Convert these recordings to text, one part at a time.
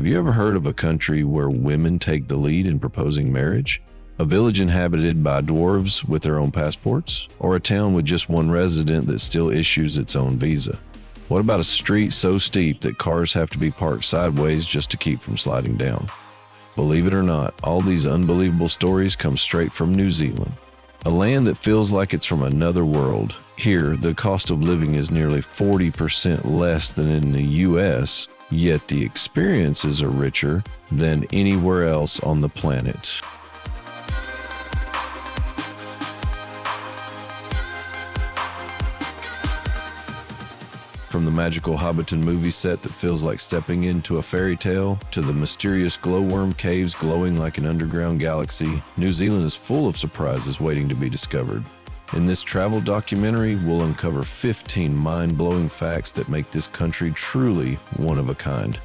Have you ever heard of a country where women take the lead in proposing marriage? A village inhabited by dwarves with their own passports? Or a town with just one resident that still issues its own visa? What about a street so steep that cars have to be parked sideways just to keep from sliding down? Believe it or not, all these unbelievable stories come straight from New Zealand, a land that feels like it's from another world. Here, the cost of living is nearly 40% less than in the US, yet the experiences are richer than anywhere else on the planet. From the magical Hobbiton movie set that feels like stepping into a fairy tale, to the mysterious glowworm caves glowing like an underground galaxy, New Zealand is full of surprises waiting to be discovered. In this travel documentary, we'll uncover 15 mind-blowing facts that make this country truly one of a kind.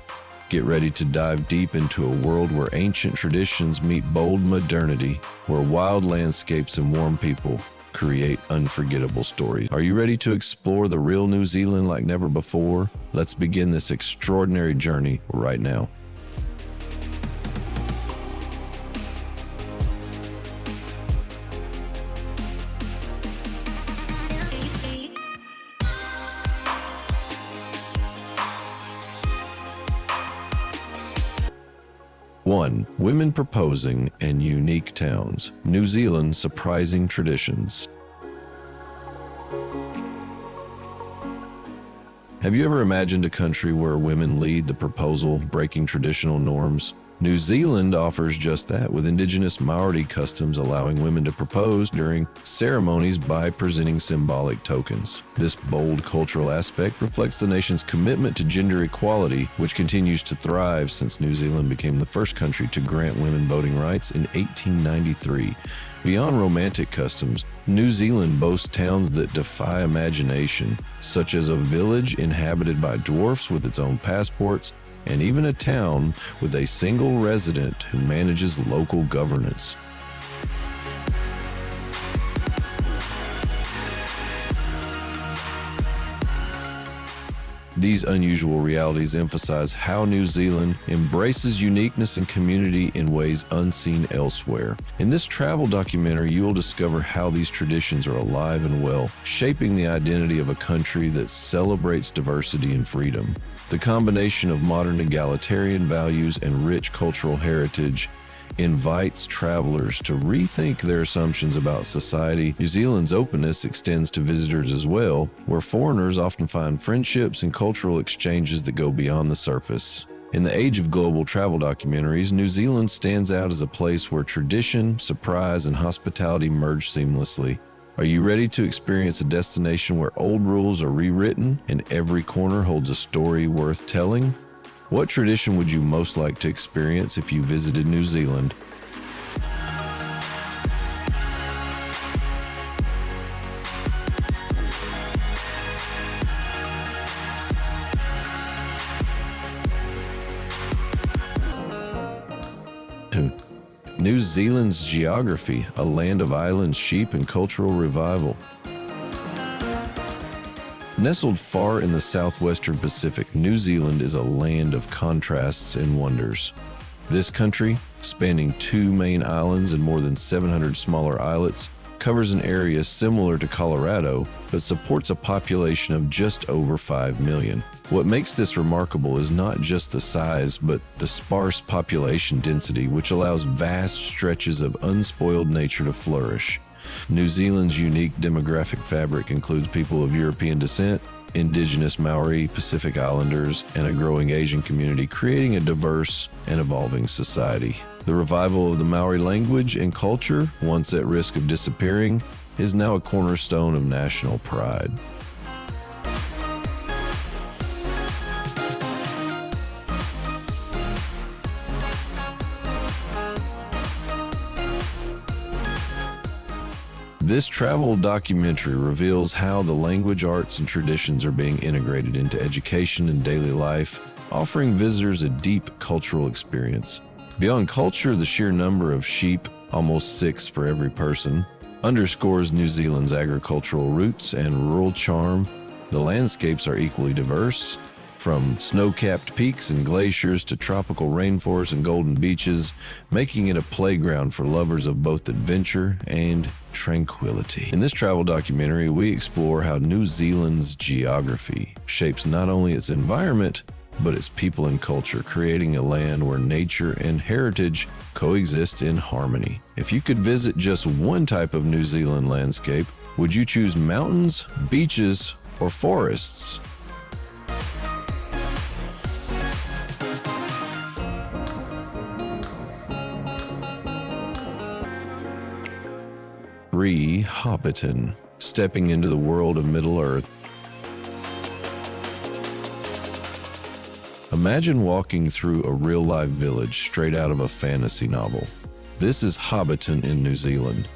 Get ready to dive deep into a world where ancient traditions meet bold modernity, where wild landscapes and warm people create unforgettable stories. Are you ready to explore the real New Zealand like never before? Let's begin this extraordinary journey right now. One, women proposing and unique towns. New Zealand's surprising traditions. Have you ever imagined a country where women lead the proposal, breaking traditional norms? New Zealand offers just that, with indigenous Maori customs allowing women to propose during ceremonies by presenting symbolic tokens. This bold cultural aspect reflects the nation's commitment to gender equality, which continues to thrive since New Zealand became the first country to grant women voting rights in 1893. Beyond romantic customs, New Zealand boasts towns that defy imagination, such as a village inhabited by dwarfs with its own passports, and even a town with a single resident who manages local governance. These unusual realities emphasize how New Zealand embraces uniqueness and community in ways unseen elsewhere. In this travel documentary, you will discover how these traditions are alive and well, shaping the identity of a country that celebrates diversity and freedom. The combination of modern egalitarian values and rich cultural heritage invites travelers to rethink their assumptions about society. New Zealand's openness extends to visitors as well, where foreigners often find friendships and cultural exchanges that go beyond the surface. In the age of global travel documentaries, New Zealand stands out as a place where tradition, surprise, and hospitality merge seamlessly. Are you ready to experience a destination where old rules are rewritten and every corner holds a story worth telling? What tradition would you most like to experience if you visited New Zealand? New Zealand's geography, a land of islands, sheep, and cultural revival. Nestled far in the southwestern Pacific, New Zealand is a land of contrasts and wonders. This country, spanning 2 main islands and more than 700 smaller islets, covers an area similar to Colorado, but supports a population of just over 5 million. What makes this remarkable is not just the size, but the sparse population density, which allows vast stretches of unspoiled nature to flourish. New Zealand's unique demographic fabric includes people of European descent, indigenous Maori, Pacific Islanders, and a growing Asian community, creating a diverse and evolving society. The revival of the Maori language and culture, once at risk of disappearing, is now a cornerstone of national pride. This travel documentary reveals how the language, arts, and traditions are being integrated into education and daily life, offering visitors a deep cultural experience. Beyond culture, the sheer number of sheep, almost 6 for every person, underscores New Zealand's agricultural roots and rural charm. The landscapes are equally diverse, from snow-capped peaks and glaciers to tropical rainforests and golden beaches, making it a playground for lovers of both adventure and tranquility. In this travel documentary, we explore how New Zealand's geography shapes not only its environment, but its people and culture, creating a land where nature and heritage coexist in harmony. If you could visit just one type of New Zealand landscape, would you choose mountains, beaches, or forests? Hobbiton, stepping into the world of Middle-earth. Imagine walking through a real-life village straight out of a fantasy novel. This is Hobbiton in New Zealand.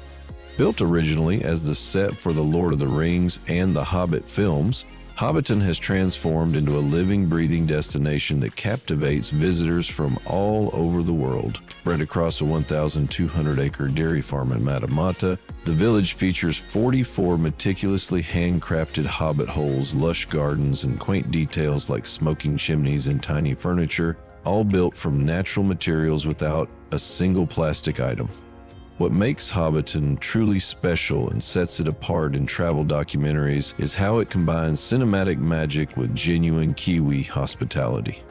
Built originally as the set for the Lord of the Rings and the Hobbit films, Hobbiton has transformed into a living, breathing destination that captivates visitors from all over the world. Spread across a 1,200-acre dairy farm in Matamata, the village features 44 meticulously handcrafted hobbit holes, lush gardens, and quaint details like smoking chimneys and tiny furniture, all built from natural materials without a single plastic item. What makes Hobbiton truly special and sets it apart in travel documentaries is how it combines cinematic magic with genuine Kiwi hospitality.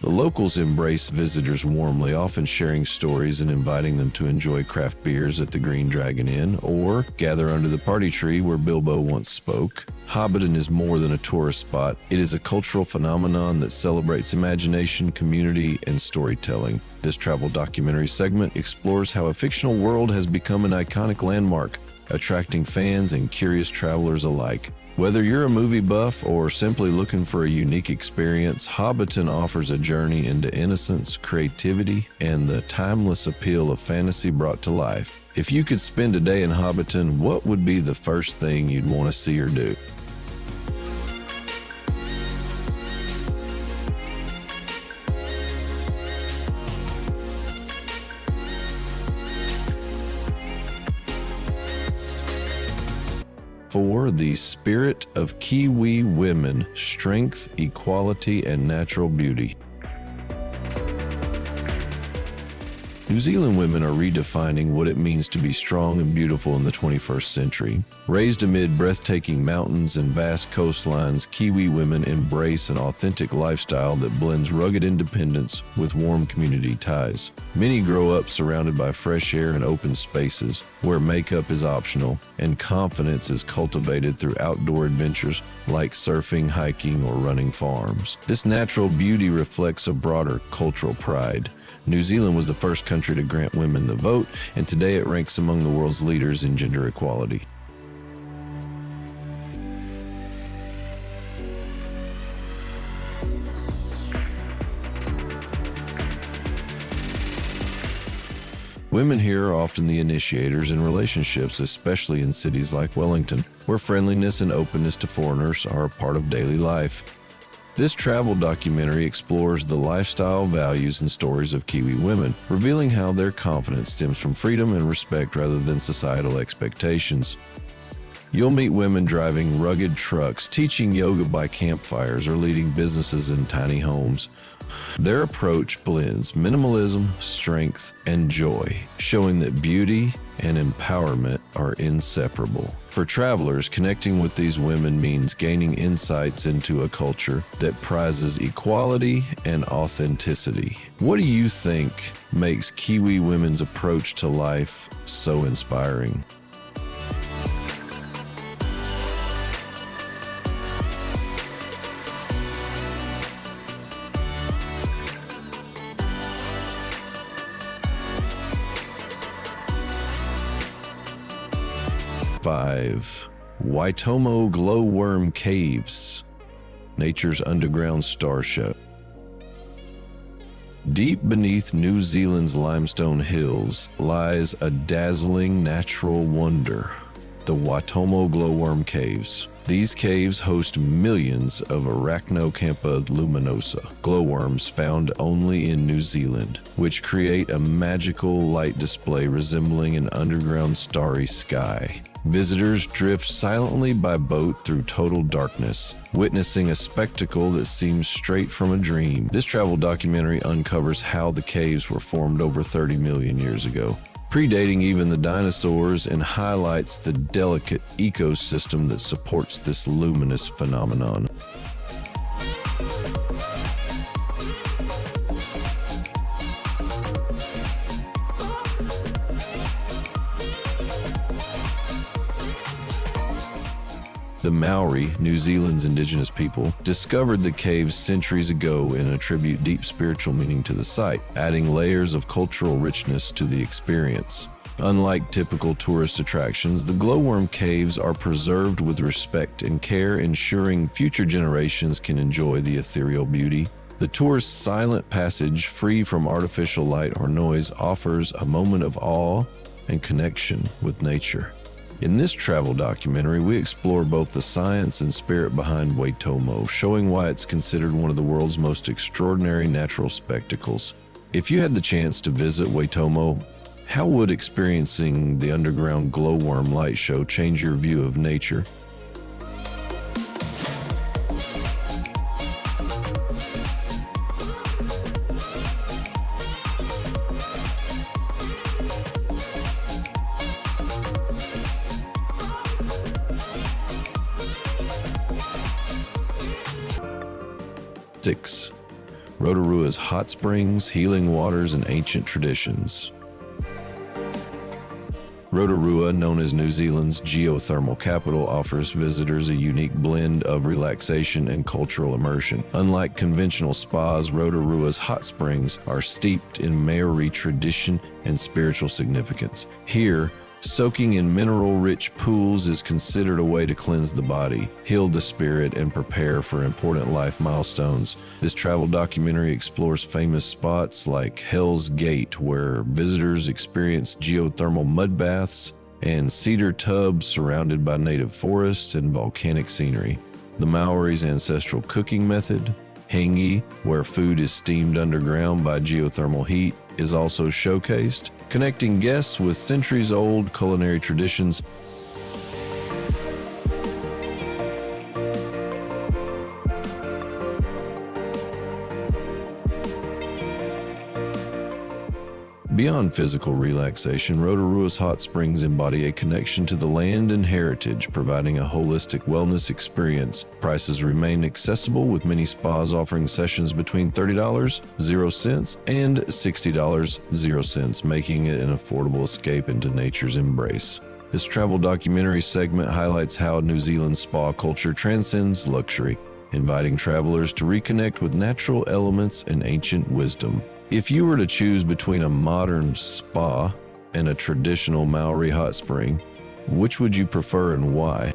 The locals embrace visitors warmly, often sharing stories and inviting them to enjoy craft beers at the Green Dragon Inn or gather under the party tree where Bilbo once spoke. Hobbiton is more than a tourist spot. It is a cultural phenomenon that celebrates imagination, community, and storytelling. This travel documentary segment explores how a fictional world has become an iconic landmark, attracting fans and curious travelers alike. Whether you're a movie buff or simply looking for a unique experience, Hobbiton offers a journey into innocence, creativity, and the timeless appeal of fantasy brought to life. If you could spend a day in Hobbiton, what would be the first thing you'd want to see or do? For the spirit of Kiwi women, strength, equality, and natural beauty. New Zealand women are redefining what it means to be strong and beautiful in the 21st century. Raised amid breathtaking mountains and vast coastlines, Kiwi women embrace an authentic lifestyle that blends rugged independence with warm community ties. Many grow up surrounded by fresh air and open spaces, where makeup is optional and confidence is cultivated through outdoor adventures like surfing, hiking, or running farms. This natural beauty reflects a broader cultural pride. New Zealand was the first country to grant women the vote, and today it ranks among the world's leaders in gender equality. Women here are often the initiators in relationships, especially in cities like Wellington, where friendliness and openness to foreigners are a part of daily life. This travel documentary explores the lifestyle, values, and stories of Kiwi women, revealing how their confidence stems from freedom and respect rather than societal expectations. You'll meet women driving rugged trucks, teaching yoga by campfires, or leading businesses in tiny homes. Their approach blends minimalism, strength, and joy, showing that beauty and empowerment are inseparable. For travelers, connecting with these women means gaining insights into a culture that prizes equality and authenticity. What do you think makes Kiwi women's approach to life so inspiring? Waitomo Glowworm Caves, nature's underground star show. Deep beneath New Zealand's limestone hills lies a dazzling natural wonder, the Waitomo Glowworm Caves. These caves host millions of Arachnocampa luminosa, glowworms found only in New Zealand, which create a magical light display resembling an underground starry sky. Visitors drift silently by boat through total darkness, witnessing a spectacle that seems straight from a dream. This travel documentary uncovers how the caves were formed over 30 million years ago, predating even the dinosaurs, and highlights the delicate ecosystem that supports this luminous phenomenon. The Maori, New Zealand's indigenous people, discovered the caves centuries ago and attribute deep spiritual meaning to the site, adding layers of cultural richness to the experience. Unlike typical tourist attractions, the glowworm caves are preserved with respect and care, ensuring future generations can enjoy the ethereal beauty. The tour's silent passage, free from artificial light or noise, offers a moment of awe and connection with nature. In this travel documentary, we explore both the science and spirit behind Waitomo, showing why it's considered one of the world's most extraordinary natural spectacles. If you had the chance to visit Waitomo, how would experiencing the underground glowworm light show change your view of nature? Rotorua's hot springs, healing waters, and ancient traditions. Rotorua, known as New Zealand's geothermal capital, offers visitors a unique blend of relaxation and cultural immersion. Unlike conventional spas, Rotorua's hot springs are steeped in Maori tradition and spiritual significance. Here, soaking in mineral-rich pools is considered a way to cleanse the body, heal the spirit, and prepare for important life milestones. This travel documentary explores famous spots like Hell's Gate, where visitors experience geothermal mud baths and cedar tubs surrounded by native forests and volcanic scenery. The Maori's ancestral cooking method, Hangi, where food is steamed underground by geothermal heat, is also showcased, connecting guests with centuries-old culinary traditions. Beyond physical relaxation, Rotorua's hot springs embody a connection to the land and heritage, providing a holistic wellness experience. Prices remain accessible, with many spas offering sessions between $30.00 and $60.00, making it an affordable escape into nature's embrace. This travel documentary segment highlights how New Zealand's spa culture transcends luxury, inviting travelers to reconnect with natural elements and ancient wisdom. If you were to choose between a modern spa and a traditional Maori hot spring, which would you prefer and why?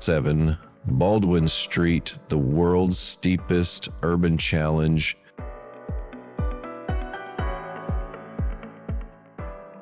Seven, Baldwin Street, the world's steepest urban challenge.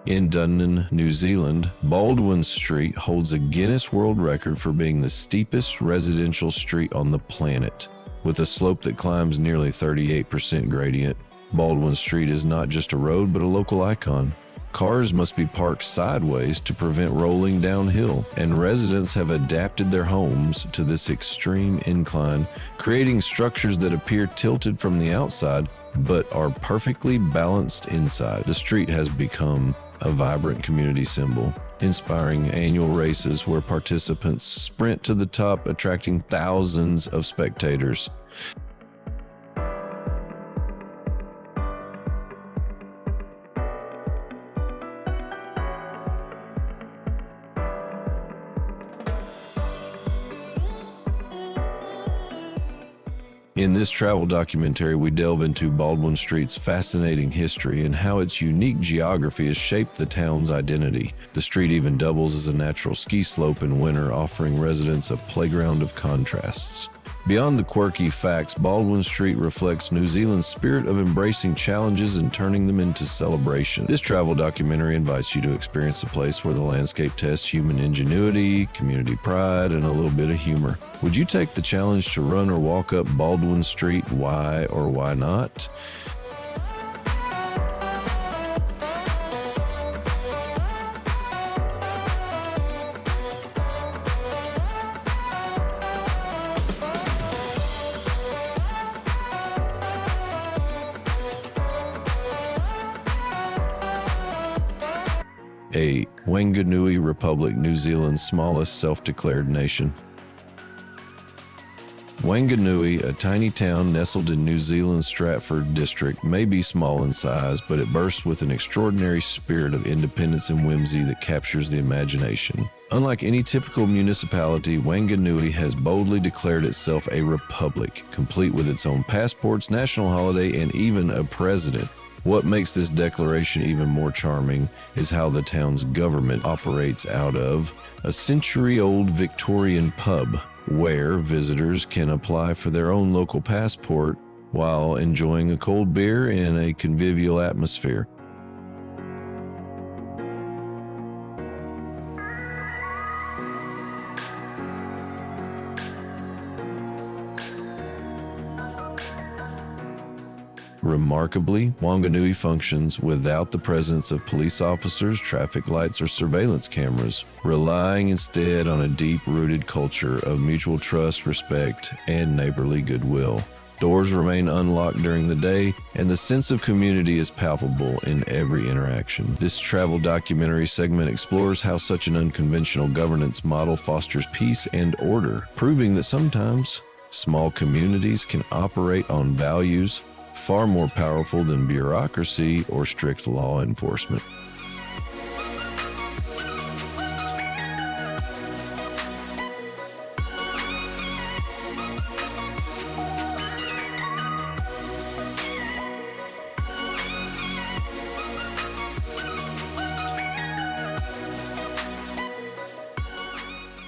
In Dunedin, New Zealand, Baldwin Street holds a Guinness World Record for being the steepest residential street on the planet. With a slope that climbs nearly 38% gradient, Baldwin Street is not just a road but a local icon. Cars must be parked sideways to prevent rolling downhill, and residents have adapted their homes to this extreme incline, creating structures that appear tilted from the outside but are perfectly balanced inside. The street has become a vibrant community symbol, inspiring annual races where participants sprint to the top, attracting thousands of spectators. In this travel documentary, we delve into Baldwin Street's fascinating history and how its unique geography has shaped the town's identity. The street even doubles as a natural ski slope in winter, offering residents a playground of contrasts. Beyond the quirky facts, Baldwin Street reflects New Zealand's spirit of embracing challenges and turning them into celebration. This travel documentary invites you to experience a place where the landscape tests human ingenuity, community pride, and a little bit of humor. Would you take the challenge to run or walk up Baldwin Street? Why or why not? A Wanganui Republic, New Zealand's smallest self-declared nation. Wanganui, a tiny town nestled in New Zealand's Stratford district, may be small in size, but it bursts with an extraordinary spirit of independence and whimsy that captures the imagination. Unlike any typical municipality, Wanganui has boldly declared itself a republic, complete with its own passports, national holiday, and even a president. What makes this declaration even more charming is how the town's government operates out of a century-old Victorian pub, where visitors can apply for their own local passport while enjoying a cold beer in a convivial atmosphere. Remarkably, Wanganui functions without the presence of police officers, traffic lights, or surveillance cameras, relying instead on a deep-rooted culture of mutual trust, respect, and neighborly goodwill. Doors remain unlocked during the day, and the sense of community is palpable in every interaction. This travel documentary segment explores how such an unconventional governance model fosters peace and order, proving that sometimes small communities can operate on values far more powerful than bureaucracy or strict law enforcement.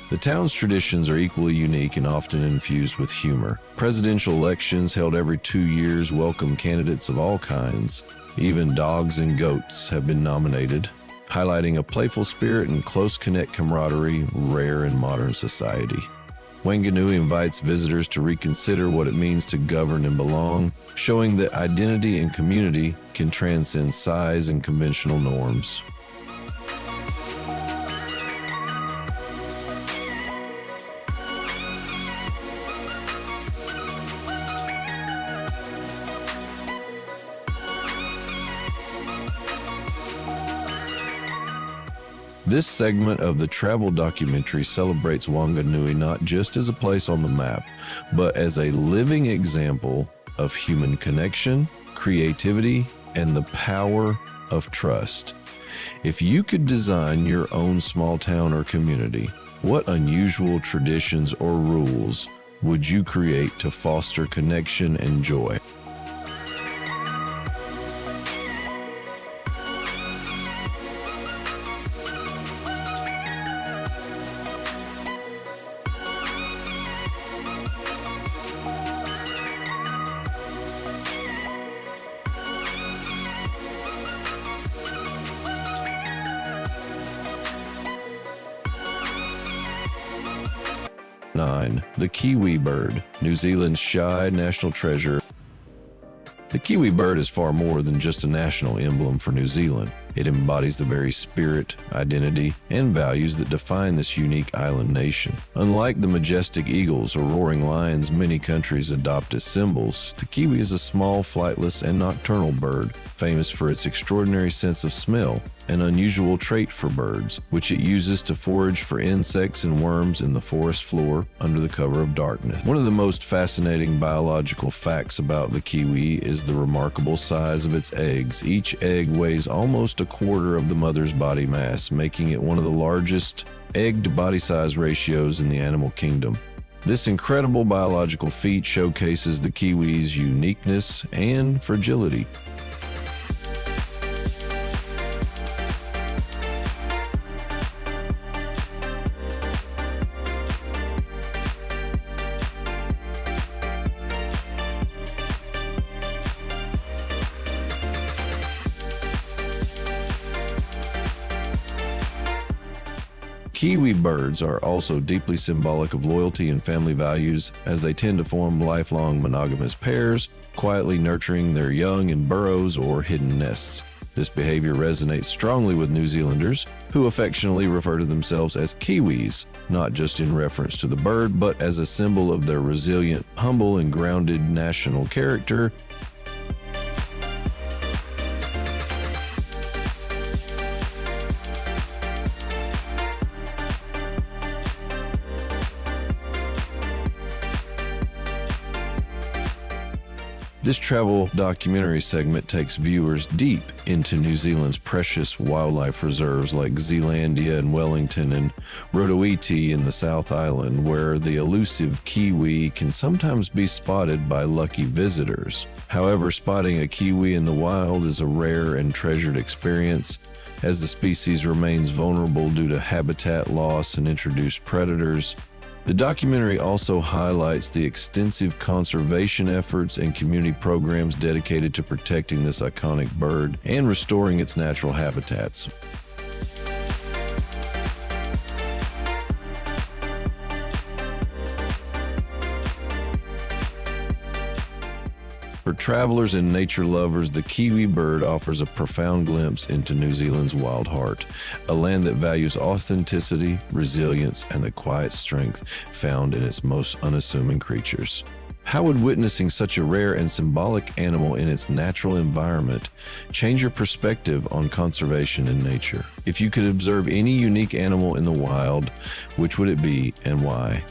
The town's traditions are equally unique and often infused with humor. Presidential elections held every 2 years welcome candidates of all kinds. Even dogs and goats have been nominated, highlighting a playful spirit and close-knit camaraderie rare in modern society. Wanganui invites visitors to reconsider what it means to govern and belong, showing that identity and community can transcend size and conventional norms. This segment of the travel documentary celebrates Wanganui not just as a place on the map, but as a living example of human connection, creativity, and the power of trust. If you could design your own small town or community, what unusual traditions or rules would you create to foster connection and joy? The Kiwi bird, New Zealand's shy national treasure. The Kiwi bird is far more than just a national emblem for New Zealand. It embodies the very spirit, identity, and values that define this unique island nation. Unlike the majestic eagles or roaring lions many countries adopt as symbols, the kiwi is a small, flightless, and nocturnal bird, famous for its extraordinary sense of smell, an unusual trait for birds, which it uses to forage for insects and worms in the forest floor under the cover of darkness. One of the most fascinating biological facts about the kiwi is the remarkable size of its eggs. Each egg weighs almost a quarter of the mother's body mass, making it one of the largest egg-to-body size ratios in the animal kingdom. This incredible biological feat showcases the Kiwi's uniqueness and fragility. Kiwi birds are also deeply symbolic of loyalty and family values, as they tend to form lifelong monogamous pairs, quietly nurturing their young in burrows or hidden nests. This behavior resonates strongly with New Zealanders, who affectionately refer to themselves as Kiwis, not just in reference to the bird, but as a symbol of their resilient, humble, and grounded national character. This travel documentary segment takes viewers deep into New Zealand's precious wildlife reserves like Zealandia and Wellington and Rotorua in the South Island, where the elusive kiwi can sometimes be spotted by lucky visitors. However, spotting a kiwi in the wild is a rare and treasured experience, as the species remains vulnerable due to habitat loss and introduced predators. The documentary also highlights the extensive conservation efforts and community programs dedicated to protecting this iconic bird and restoring its natural habitats. For travelers and nature lovers, the kiwi bird offers a profound glimpse into New Zealand's wild heart, a land that values authenticity, resilience, and the quiet strength found in its most unassuming creatures. How would witnessing such a rare and symbolic animal in its natural environment change your perspective on conservation and nature? If you could observe any unique animal in the wild, which would it be and why?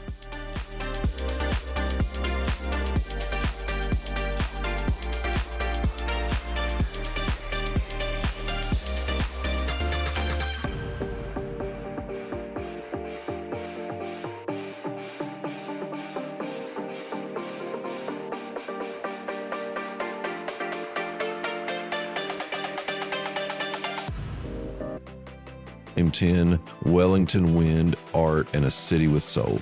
M10, Wellington Wind, Art, and a City with Soul.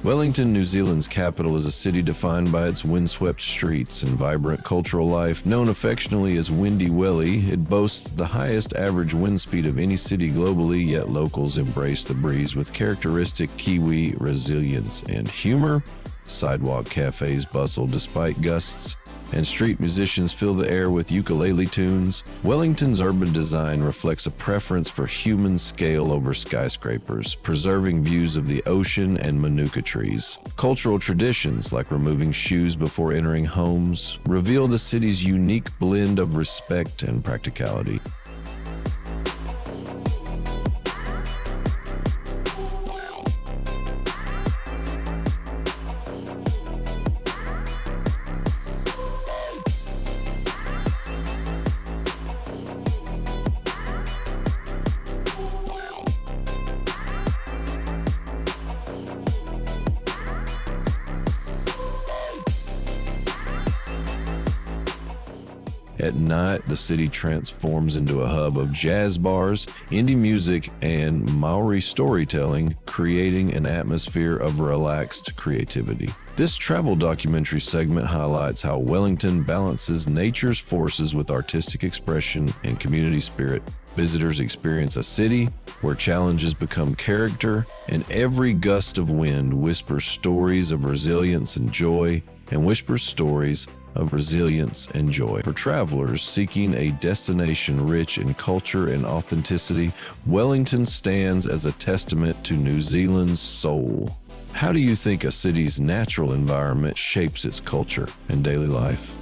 Wellington, New Zealand's capital, is a city defined by its windswept streets and vibrant cultural life. Known affectionately as Windy Welly, it boasts the highest average wind speed of any city globally, yet locals embrace the breeze with characteristic Kiwi resilience and humor. Sidewalk cafes bustle despite gusts, and street musicians fill the air with ukulele tunes. Wellington's urban design reflects a preference for human scale over skyscrapers, preserving views of the ocean and manuka trees. Cultural traditions, like removing shoes before entering homes, reveal the city's unique blend of respect and practicality. At night, the city transforms into a hub of jazz bars, indie music, and Maori storytelling, creating an atmosphere of relaxed creativity. This travel documentary segment highlights how Wellington balances nature's forces with artistic expression and community spirit. Visitors experience a city where challenges become character, and every gust of wind whispers stories of resilience and joy, For travelers seeking a destination rich in culture and authenticity, Wellington stands as a testament to New Zealand's soul. How do you think a city's natural environment shapes its culture and daily life?